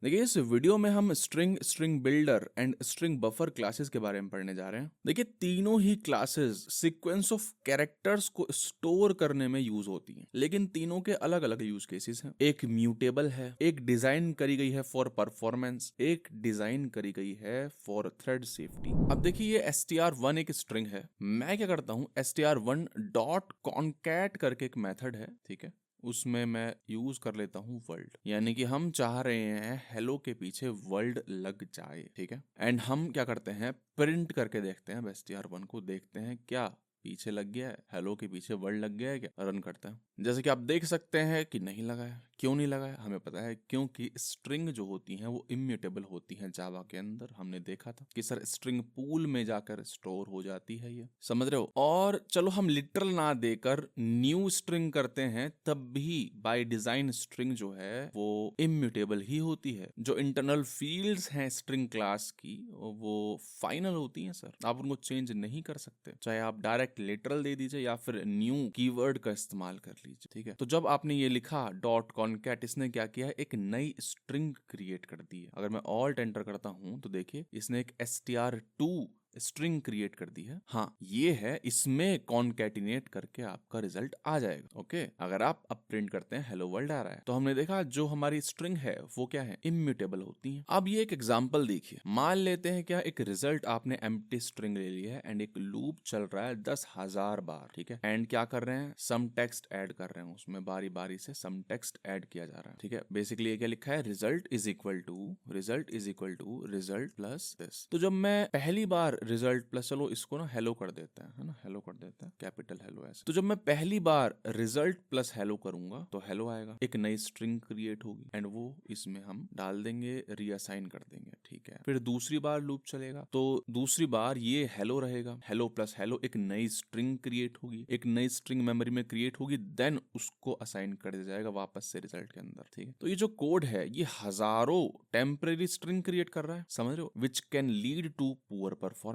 देखिए इस वीडियो में हम string builder and string buffer classes के बारे में पढ़ने जा रहे हैं। देखिए तीनों ही क्लासेस सीक्वेंस ऑफ कैरेक्टर्स को स्टोर करने में यूज होती हैं, लेकिन तीनों के अलग अलग यूज केसेस हैं। एक म्यूटेबल है, एक डिजाइन करी गई है फॉर परफॉर्मेंस, एक डिजाइन करी गई है फॉर थ्रेड सेफ्टी। अब देखिए ये str1 एक स्ट्रिंग है। मैं क्या करता हूँ, str1 डॉट कॉनकैट करके एक मेथड है, ठीक है, उसमें मैं यूज कर लेता हूँ वर्ल्ड, यानी कि हम चाह रहे हैं हेलो के पीछे वर्ल्ड लग जाए, ठीक है। एंड हम क्या करते हैं, प्रिंट करके देखते हैं str1 को, देखते हैं क्या पीछे लग गया है, हेलो के पीछे वर्ल्ड लग गया है क्या। रन करता है, जैसे कि आप देख सकते हैं कि नहीं लगा है। क्यों नहीं लगा है हमें पता है, क्योंकि स्ट्रिंग जो होती हैं वो इम्यूटेबल होती हैं जावा के अंदर। हमने देखा था कि सर स्ट्रिंग पूल में जाकर स्टोर हो जाती है, ये समझ रहे हो। और चलो हम लिटरल ना देकर न्यू स्ट्रिंग करते हैं, तब भी बाय डिजाइन स्ट्रिंग जो है वो इम्यूटेबल ही होती है। जो इंटरनल फील्ड्स हैं स्ट्रिंग क्लास की वो फाइनल होती हैं सर, आप उनको चेंज नहीं कर सकते, चाहे आप डायरेक्ट लिटरल दे दीजिए या फिर न्यू कीवर्ड का इस्तेमाल कर लीजिए, ठीक है। तो जब आपने ये लिखा डॉट कॉनकैट, इसने क्या किया है, एक नई स्ट्रिंग क्रिएट कर दी है। अगर मैं ऑल्ट एंटर करता हूं तो देखिए इसने एक str2 स्ट्रिंग क्रिएट कर दी है। हाँ ये है, इसमें कॉनकैटिनेट करके आपका रिजल्ट आ जाएगा। ओके, अगर आप अब प्रिंट करते हैं हेलो वर्ल्ड आ रहा है, तो हमने देखा जो हमारी स्ट्रिंग है वो क्या है, इम्यूटेबल होती है। अब ये एक एग्जांपल देखिए, मान लेते हैं क्या, एक रिजल्ट आपने एम्प्टी स्ट्रिंग ले लिया है एंड एक लूप चल रहा है 10,000 बार, ठीक है। एंड क्या कर रहे हैं, सम टेक्स्ट ऐड कर रहे हैं, उसमें बारी बारी से सम टेक्स्ट ऐड किया जा रहा है, ठीक है। बेसिकली ये क्या लिखा है, result is equal to result plus this. तो जब मैं पहली बार रिजल्ट प्लस, चलो इसको ना हेलो कर देते हैं, है ना, हेलो कर देते हैं, कैपिटल हेलो ऐसे। तो जब मैं पहली बार रिजल्ट प्लस हेलो करूंगा तो हेलो आएगा, एक नई स्ट्रिंग क्रिएट होगी एंड वो इसमें हम डाल देंगे, रीअसाइन कर देंगे, ठीक है। फिर दूसरी बार लूप चलेगा तो दूसरी बार ये हेलो रहेगा, हेलो प्लस हेलो, एक नई स्ट्रिंग क्रिएट होगी, एक नई स्ट्रिंग मेमोरी में क्रिएट होगी, देन उसको असाइन कर दिया जाएगा वापस से रिजल्ट के अंदर, ठीक है। तो ये जो कोड है ये हजारों टेम्परेरी स्ट्रिंग क्रिएट कर रहा है, समझ रहे हो, which can lead to poor performance.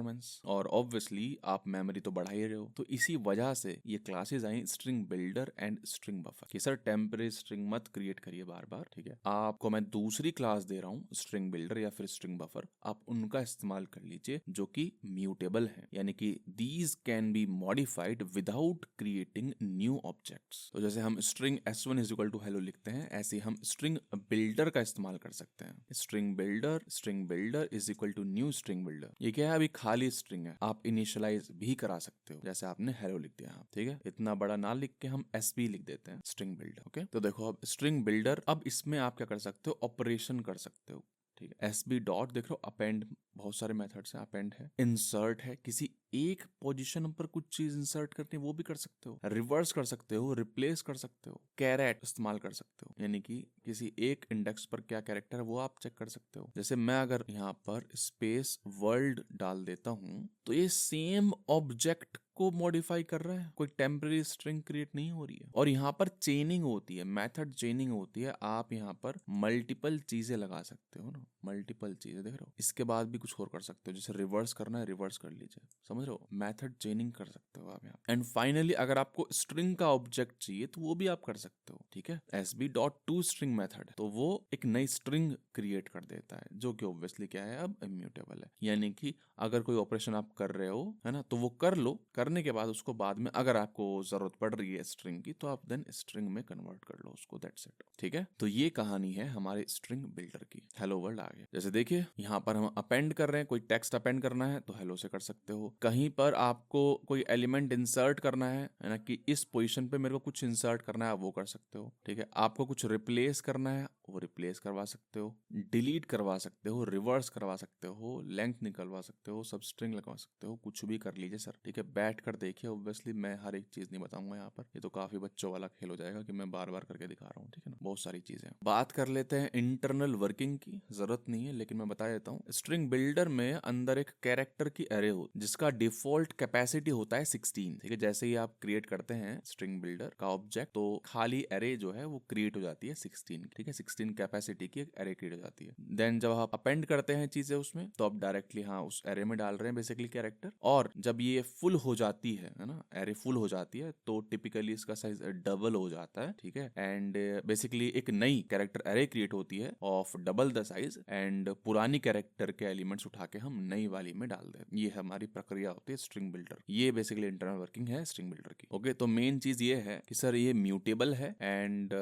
और ऑब्वियसली आप मेमोरी तो बढ़ा ही रहे हो, तो इसी वजह से ये classes I string builder and string buffer कि सर टेम्परेरी स्ट्रिंग मत क्रिएट करिए बार बार, ठीक है। आपको मैं दूसरी क्लास दे रहा हूँ स्ट्रिंग बिल्डर या फिर स्ट्रिंग बफर, आप उनका इस्तेमाल कर लीजिए जो कि म्यूटेबल है, यानी कि these can be modified without creating new objects. तो जैसे हम string s1 is equal to hello लिखते हैं, ऐसे हम स्ट्रिंग बिल्डर का इस्तेमाल कर सकते हैं। String builder is equal to new string builder. ये क्या है, अभी खाली स्ट्रिंग है, आप इनिशियलाइज भी करा सकते हो, जैसे आपने हेलो लिख दिया, ठीक है। इतना बड़ा ना लिख के हम SB लिख देते हैं, स्ट्रिंग बिल्डर। ओके, तो देखो अब स्ट्रिंग बिल्डर, अब इसमें आप क्या कर सकते हो, ऑपरेशन कर सकते हो, ठीक है। SB डॉट देख लो, अपेंड, बहुत सारे मेथड्स हैं, अपेंड है, इंसर्ट है, किसी एक पोजीशन पर कुछ चीज इंसर्ट करनी है वो भी कर सकते हो, रिवर्स कर सकते हो, रिप्लेस कर सकते हो, कैरेट इस्तेमाल कर सकते हो, यानी कि किसी एक इंडेक्स पर क्या कैरेक्टर है वो आप चेक कर सकते हो। जैसे मैं अगर यहाँ पर स्पेस वर्ल्ड डाल देता हूँ तो ये सेम ऑब्जेक्ट को मॉडिफाई कर रहा है, कोई टेम्पररी स्ट्रिंग क्रिएट नहीं हो रही है। और यहाँ पर चेनिंग होती है, मेथड चेनिंग होती है, आप यहाँ पर मल्टीपल चीजें लगा सकते हो ना, मल्टीपल चीजें देख रहे हो, इसके बाद भी कुछ और कर सकते हो, जैसे रिवर्स करना है रिवर्स कर लीजिए, समझ रहे हो, मेथड चेनिंग कर सकते हो आप यहाँ। एंड फाइनली अगर आपको स्ट्रिंग का ऑब्जेक्ट चाहिए तो वो भी आप कर सकते हो, ठीक है। SB.to स्ट्रिंग मेथड, तो वो एक नई स्ट्रिंग क्रिएट कर देता है जो कि ऑब्वियसली क्या है, अब इम्यूटेबल है, यानी कि अगर कोई ऑपरेशन आप कर रहे हो, है ना, तो वो कर लो, करने के बाद उसको बाद में अगर आपको जरूरत पड़ रही है स्ट्रिंग की तो आप देन स्ट्रिंग में कन्वर्ट कर लो उसको, दैट्स इट, ठीक है। तो ये कहानी है हमारे स्ट्रिंग बिल्डर की। हेलो वर्ल्ड आ गया, जैसे देखिए यहाँ पर हम अपेंड कर रहे हैं, कोई टेक्स्ट अपेंड करना है तो हेलो से कर सकते हो, कहीं पर आपको कोई एलिमेंट इंसर्ट करना है ना, कि इस पोजीशन पे मेरे को कुछ इंसर्ट करना है वो कर सकते हो, ठीक है। आपको कुछ रिप्लेस करना है वो रिप्लेस करवा सकते हो, डिलीट करवा सकते हो, रिवर्स करवा सकते हो, लेंथ निकलवा सकते हो, सब स्ट्रिंग लगवा सकते हो, कुछ भी कर लीजिए सर, ठीक है। बैठ कर देखिए, ऑब्वियसली मैं हर एक चीज नहीं बताऊंगा यहाँ पर, ये तो काफी बच्चों वाला खेल हो जाएगा कि मैं बार बार करके दिखा रहा हूँ, ठीक है ना। बहुत सारी चीजें बात कर लेते हैं इंटरनल वर्किंग की, जरूरत नहीं है लेकिन मैं बता देता हूँ। स्ट्रिंग बिल्डर में अंदर एक कैरेक्टर की एरे हो जिसका डिफॉल्ट कैपेसिटी होता है 16, ठीक है। जैसे ही आप क्रिएट करते हैं स्ट्रिंग बिल्डर का ऑब्जेक्ट तो खाली एरे जो है वो क्रिएट हो जाती है 16, ठीक है, 16 कैपेसिटी की एक एरे क्रिएट हो जाती है। देन जब आप अपेंड करते हैं चीजें उसमें तो आप डायरेक्टली हाँ उस एरे में डाल रहे हैं बेसिकली कैरेक्टर, और जब ये फुल हो जाती है ना, एरे फुल हो जाती है, तो टिपिकली इसका साइज डबल हो जाता है, ठीक है। एंड बेसिकली एक नई कैरेक्टर एरे क्रिएट होती है of double the size, and पुरानी कैरेक्टर के एलिमेंट्स उठा के हम नई वाली में डाल देते हैं। ये हमारी प्रक्रिया होती है स्ट्रिंग बिल्डर। ये बेसिकली इंटरनल वर्किंग है स्ट्रिंग बिल्डर की। ओके, तो मेन चीज ये है कि सर ये म्यूटेबल है, एंड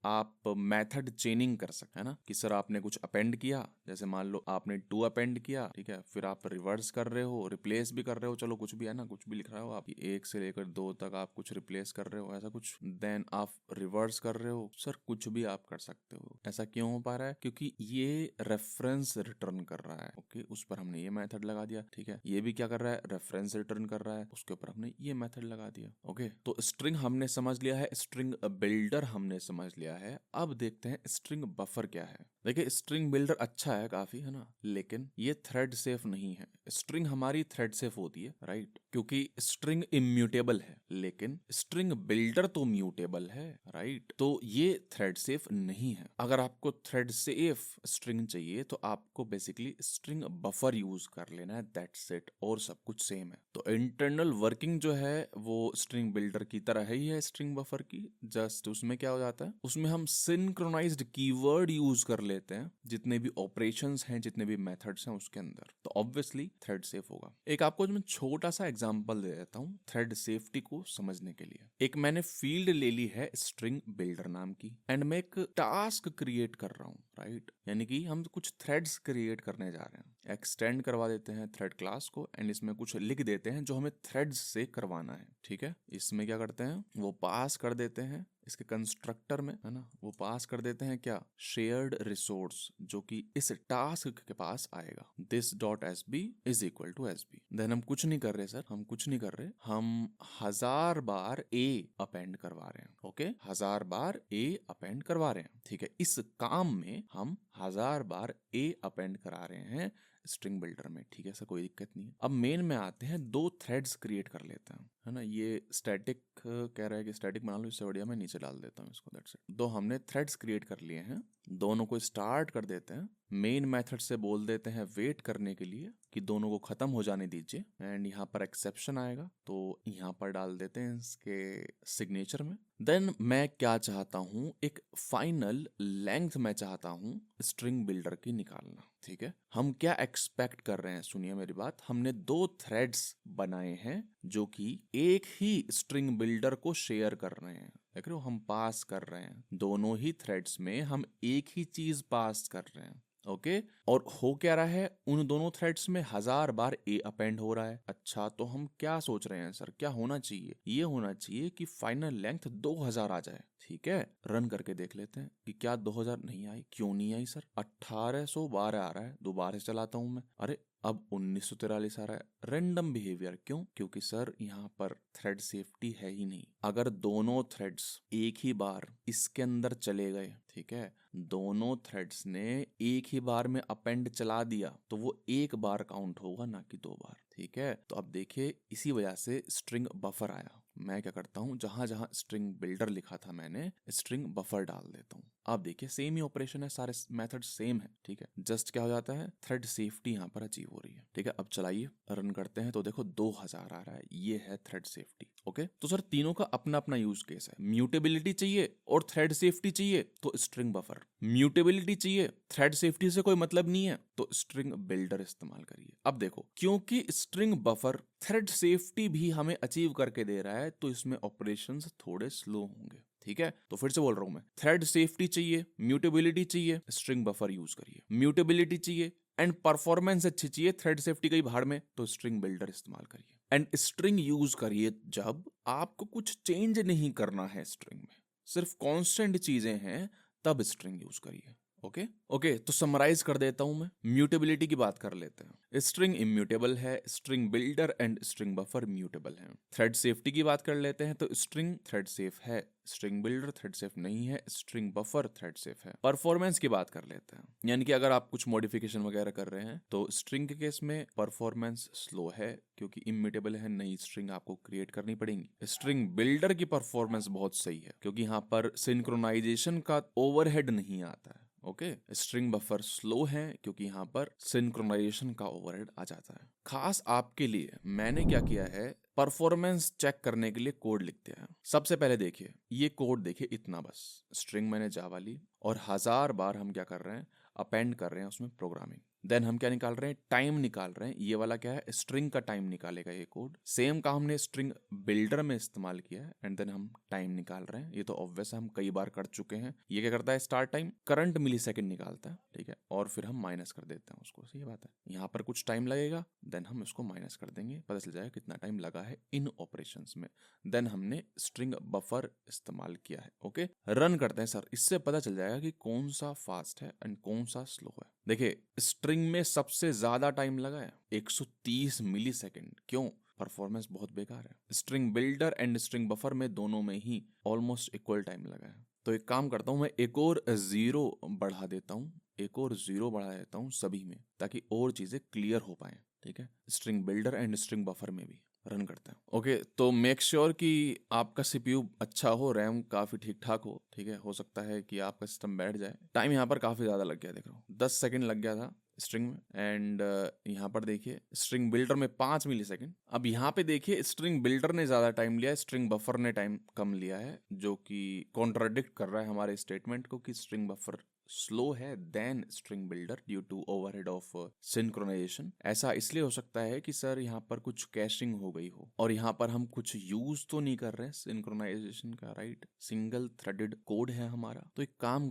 आप मेथड चेनिंग कर सकते हैं ना, कि सर आपने कुछ अपेंड किया, जैसे मान लो आपने 2 अपेंड किया, ठीक है, फिर आप रिवर्स कर रहे हो, रिप्लेस भी कर रहे हो, चलो कुछ भी है ना, कुछ भी लिख रहे हो आप, 1 से लेकर 2 तक आप कुछ रिप्लेस कर रहे हो, ऐसा कुछ, देन आप रिवर्स कर रहे हो, सर कुछ भी आप कर सकते हो। ऐसा क्यों हो पा रहा है? क्योंकि ये रेफरेंस रिटर्न कर रहा है। ओके, उस पर हमने ये मेथड लगा दिया, ठीक है। ये भी क्या कर रहा है? रेफरेंस रिटर्न कर रहा है, उसके ऊपर हमने ये मेथड लगा दिया। ओके, तो स्ट्रिंग हमने समझ लिया है, स्ट्रिंग बिल्डर हमने समझ लिया है। अब देखते हैं स्ट्रिंग बफर क्या है। देखिए, स्ट्रिंग बिल्डर अच्छा है काफी, है ना, लेकिन ये थ्रेड सेफ नहीं है। स्ट्रिंग हमारी थ्रेड सेफ होती है, राइट, क्योंकि स्ट्रिंग इम्यूटेबल है, लेकिन स्ट्रिंग बिल्डर तो म्यूटेबल है, राइट। तो ये थ्रेड सेफ नहीं है। अगर आपको थ्रेड सेफ स्ट्रिंग चाहिए तो आपको बेसिकली स्ट्रिंग बफर यूज कर लेना है, दैट्स इट, और सब कुछ सेम है। तो इंटरनल वर्किंग जो है वो स्ट्रिंग बिल्डर की तरह ही है स्ट्रिंग बफर की, जस्ट उसमें क्या हो जाता है, उसमें हम सिंक्रोनाइज्ड कीवर्ड यूज कर लेते हैं जितने भी ऑपरेशंस हैं, जितने भी मेथड्स हैं उसके अंदर, तो ऑब्वियसली थ्रेड सेफ होगा। एक आपको मैं छोटा सा एग्जांपल दे देता हूँ थ्रेड सेफ्टी को समझने के लिए। एक मैंने फील्ड ले ली है स्ट्रिंग बिल्डर नाम की, एंड मैं एक टास्क क्रिएट कर रहा हूँ, राइट, यानी कि हम कुछ थ्रेड्स क्रिएट करने जा रहे हैं। एक्सटेंड करवा देते हैं थ्रेड क्लास को, एंड इसमें कुछ लिख देते हैं जो हमें थ्रेड्स से करवाना है, ठीक है। इसमें क्या करते हैं, वो पास कर देते हैं इसके कंस्ट्रक्टर में, है ना, वो पास कर देते हैं क्या, शेयर्ड रिसोर्स, जो कि इस टास्क के पास आएगा, this dot S B is equal to S B. Then हम कुछ नहीं कर रहे सर, हम कुछ नहीं कर रहे, हम 1000 बार ए अपेंड करवा रहे हैं। ओके, 1000 बार ए अपेंड करवा रहे हैं, ठीक है। इस काम में हम 1000 बार ए अपेंड करा रहे हैं स्ट्रिंग बिल्डर में, ठीक है, ऐसा कोई दिक्कत नहीं है। अब मेन में आते हैं, 2 थ्रेड्स क्रिएट कर लेते हैं, है ना। ये स्टैटिक कह रहा है कि स्टैटिक बना लो, इससे बढ़िया मैं नीचे डाल देता हूँ इसको, दैट्स इट। 2 हमने थ्रेड्स क्रिएट कर लिए हैं, दोनों को स्टार्ट कर देते हैं। मेन मेथड से बोल देते हैं वेट करने के लिए कि दोनों को खत्म हो जाने दीजिए, एंड यहाँ पर एक्सेप्शन आएगा तो यहाँ पर डाल देते हैं इसके सिग्नेचर में। देन मैं क्या चाहता हूँ, एक फाइनल लेंथ मैं चाहता हूँ स्ट्रिंग बिल्डर की निकालना, ठीक है। हम क्या एक्सपेक्ट कर रहे हैं, सुनिए मेरी बात, हमने 2 थ्रेड्स बनाए हैं जो कि एक ही स्ट्रिंग बिल्डर को शेयर कर रहे हैं, देख रहे हो, हम पास कर रहे हैं, दोनों ही थ्रेड्स में हम एक ही चीज पास कर रहे हैं। ओके, और हो क्या रहा है, उन दोनों थ्रेड्स में 1000 बार ए अपेंड हो रहा है। अच्छा, तो हम क्या सोच रहे हैं सर, क्या होना चाहिए, ये होना चाहिए कि फाइनल लेंथ 2000 आ जाए, ठीक है। रन करके देख लेते हैं कि क्या 2000 नहीं आई, क्यों नहीं आई सर, 1812 आ रहा है, दोबारा से चलाता हूं मैं, अरे अब 1943 आ रहा है। रैंडम बिहेवियर, क्यों? क्योंकि सर यहाँ पर थ्रेड सेफ्टी है ही नहीं। अगर दोनों थ्रेड्स एक ही बार इसके अंदर चले गए, ठीक है, दोनों थ्रेड्स ने एक ही बार में अपेंड चला दिया, तो वो एक बार काउंट होगा, ना कि 2 बार, ठीक है। तो अब देखिए, इसी वजह से स्ट्रिंग बफर आया। मैं क्या करता हूँ, जहां जहां स्ट्रिंग बिल्डर लिखा था मैंने स्ट्रिंग बफर डाल देता हूँ। आप देखिए, सेम ही ऑपरेशन है, सारे मेथड सेम है, ठीक है। जस्ट क्या हो जाता है, थ्रेड सेफ्टी यहाँ पर अचीव हो रही है, ठीक है। अब चलाइए, रन करते हैं तो देखो 2000 आ रहा है, ये है थ्रेड सेफ्टी। ओके, तो सर तीनों का अपना अपना यूज केस है। म्यूटेबिलिटी चाहिए और थ्रेड सेफ्टी चाहिए तो स्ट्रिंग बफर, म्यूटेबिलिटी चाहिए, थ्रेड सेफ्टी से कोई मतलब नहीं है तो स्ट्रिंग बिल्डर इस्तेमाल करिए। अब देखो, क्योंकि स्ट्रिंग बफर थ्रेड सेफ्टी भी हमें अचीव करके दे रहा है, तो इसमें ऑपरेशंस थोड़े स्लो होंगे, ठीक है। तो फिर से बोल रहा हूं मैं, थ्रेड सेफ्टी चाहिए, म्यूटेबिलिटी चाहिए, स्ट्रिंग बफर यूज करिए। म्यूटेबिलिटी चाहिए एंड परफॉर्मेंस अच्छी चाहिए, थ्रेड सेफ्टी कहीं भाड़ में, तो स्ट्रिंग बिल्डर इस्तेमाल करिए। एंड स्ट्रिंग यूज करिए जब आपको कुछ चेंज नहीं करना है स्ट्रिंग में, सिर्फ कांस्टेंट चीजें हैं, तब स्ट्रिंग यूज करिए। ओके, तो समराइज कर देता हूं मैं, म्यूटेबिलिटी की बात कर लेते हैं। स्ट्रिंग इम्यूटेबल है, string builder and string buffer mutable है। थ्रेड सेफ्टी की बात कर लेते हैं, तो स्ट्रिंग थ्रेड सेफ है, स्ट्रिंग बिल्डर थ्रेड सेफ नहीं है, स्ट्रिंग बफर थ्रेड सेफ है। परफॉर्मेंस की बात कर लेते हैं, यानी कि अगर आप कुछ मॉडिफिकेशन वगैरह कर रहे हैं तो स्ट्रिंग के केस में परफॉर्मेंस स्लो है, क्योंकि इम्यूटेबल है, नई स्ट्रिंग आपको क्रिएट करनी पड़ेगी। स्ट्रिंग बिल्डर की परफॉर्मेंस बहुत सही है, क्योंकि यहाँ पर सिंक्रोनाइजेशन का ओवरहेड नहीं आता है। ओके। स्ट्रिंग बफर स्लो है क्योंकि यहाँ पर सिंक्रोनाइजेशन का ओवरहेड आ जाता है। खास आपके लिए मैंने क्या किया है, परफॉर्मेंस चेक करने के लिए कोड लिखते हैं। सबसे पहले देखिए ये कोड, देखिए इतना बस स्ट्रिंग मैंने जावा ली और 1000 बार हम क्या कर रहे हैं, अपेंड कर रहे हैं उसमें प्रोग्रामिंग। देन हम क्या निकाल रहे हैं, टाइम निकाल रहे हैं। ये वाला क्या है, स्ट्रिंग का टाइम निकालेगा ये कोड। सेम का हमने स्ट्रिंग बिल्डर में इस्तेमाल किया है एंड देन हम टाइम निकाल रहे हैं। ये तो ऑब्वियस हम कई बार कर चुके हैं। ये क्या करता है, स्टार्ट टाइम करंट मिली सेकेंड निकालता है, ठीक है, और फिर हम माइनस कर देते हैं उसको। सही बात है, यहाँ पर कुछ टाइम लगेगा, देन हम इसको माइनस कर देंगे, पता चल जाएगा कितना टाइम लगा है इन ऑपरेशंस में। देन हमने स्ट्रिंग बफर इस्तेमाल किया है। ओके, रन करते हैं सर, इससे पता चल जाएगा कि कौन सा फास्ट है एंड कौन सा स्लो है। देखिए स्ट्रिंग में सबसे ज्यादा टाइम लगा है 130 मिली सेकेंड। क्यों? परफॉर्मेंस बहुत बेकार है। String builder and string buffer में दोनों में ही ऑलमोस्ट इक्वल टाइम लगा है। तो एक काम करता हूँ, मैं एक और जीरो बढ़ा देता हूँ, एक और जीरो बढ़ा देता हूँ सभी में, ताकि और चीजें क्लियर हो पाए। ठीक है, string builder and string buffer में भी रन करते हैं। ओके, तो मेक श्योर कि आपका सीपीयू अच्छा हो, रैम काफी ठीक ठाक हो। ठीक है, हो सकता है कि आपका सिस्टम बैठ जाए। टाइम यहाँ पर काफी ज्यादा लग गया, देख रहा हूँ 10 सेकंड लग गया था स्ट्रिंग में एंड यहाँ पर देखिए स्ट्रिंग बिल्डर में 5 मिली सेकेंड। अब यहाँ पे देखिए स्ट्रिंग बिल्डर ने ज्यादा टाइम लिया है, स्ट्रिंग बफर ने टाइम कम लिया है, जो कि कॉन्ट्राडिक्ट कर रहा है हमारे स्टेटमेंट को कि स्ट्रिंग बफर स्लो है than string builder due to overhead of synchronization. ऐसा इसलिए हो सकता है कि सर यहाँ पर कुछ कैशिंग हो गई हो और यहाँ पर हम कुछ यूज तो नहीं कर रहे सिंक्रोनाइजेशन का, राइट। सिंगल थ्रेडेड कोड है हमारा। तो एक काम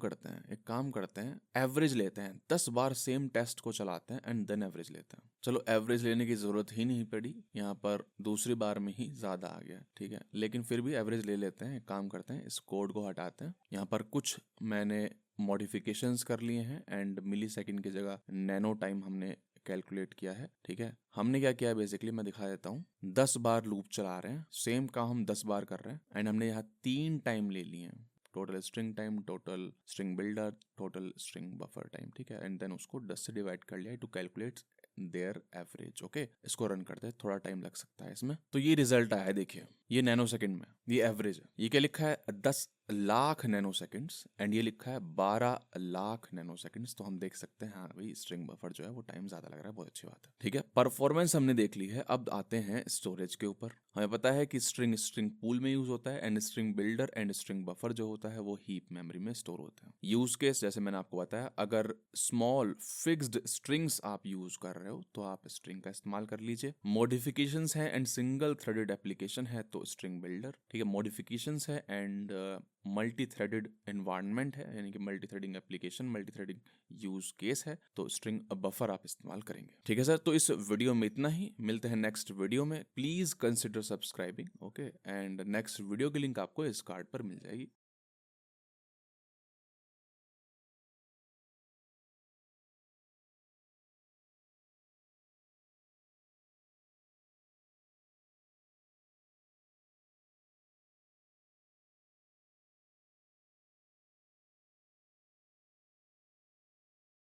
करते हैं एवरेज लेते हैं, 10 बार सेम टेस्ट को चलाते हैं एंड देन एवरेज लेते हैं। चलो एवरेज लेने की जरूरत ही नहीं पड़ी, यहाँ पर दूसरी बार में ही ज्यादा आ गया। ठीक है, लेकिन फिर भी एवरेज ले लेते हैं। एक काम करते हैं, इस कोड को हटाते हैं। यहाँ पर कुछ मैंने मॉडिफिकेशंस कर लिए हैं एंड मिली सेकेंड की जगह नैनो टाइम हमने कैलकुलेट किया है। ठीक है, हमने क्या किया है बेसिकली मैं दिखा देता हूँ। 10 बार लूप चला रहे हैं, सेम काम हम 10 बार कर रहे हैं एंड हमने यहाँ 3 टाइम ले लिए हैं, total string time, total string builder, total string buffer time. ठीक है, एंड देन उसको 10 से डिवाइड कर लिया to calculate their average. Okay, इसको रन करते हैं, थोड़ा टाइम लग सकता है इसमें। तो ये रिजल्ट आया है, देखिए ये नैनो सेकंड में, ये एवरेज है। ये क्या लिखा है, 10 लाख नैनो सेकंड्स एंड ये लिखा है 12 लाख नैनो सेकंड्स। तो हम देख सकते हैं हाँ भाई स्ट्रिंग बफर जो है वो टाइम ज्यादा लग रहा है, बहुत अच्छी बात है। ठीक है, परफॉर्मेंस हमने देख ली है। अब आते हैं स्टोरेज के ऊपर। हमें पता है कि स्ट्रिंग पूल में यूज होता है and string builder and string buffer जो होता है वो हीप मेमोरी में स्टोर होता है। यूज केस जैसे मैंने आपको बताया, अगर स्मॉल फिक्स्ड स्ट्रिंग्स आप यूज कर रहे हो तो आप स्ट्रिंग का इस्तेमाल कर लीजिए। मॉडिफिकेशंस है एंड सिंगल थ्रेडेड एप्लीकेशन है तो स्ट्रिंग बिल्डर। ठीक है, मॉडिफिकेशंस है एंड मल्टी थ्रेडेड एनवायरनमेंट है, यानी कि multi threading application, multi threading use case है तो स्ट्रिंग बफर आप इस्तेमाल करेंगे। ठीक है सर, तो इस वीडियो में इतना ही, मिलते हैं नेक्स्ट वीडियो में। Please consider subscribing. Okay, and next video की लिंक आपको इस कार्ड पर मिल जाएगी।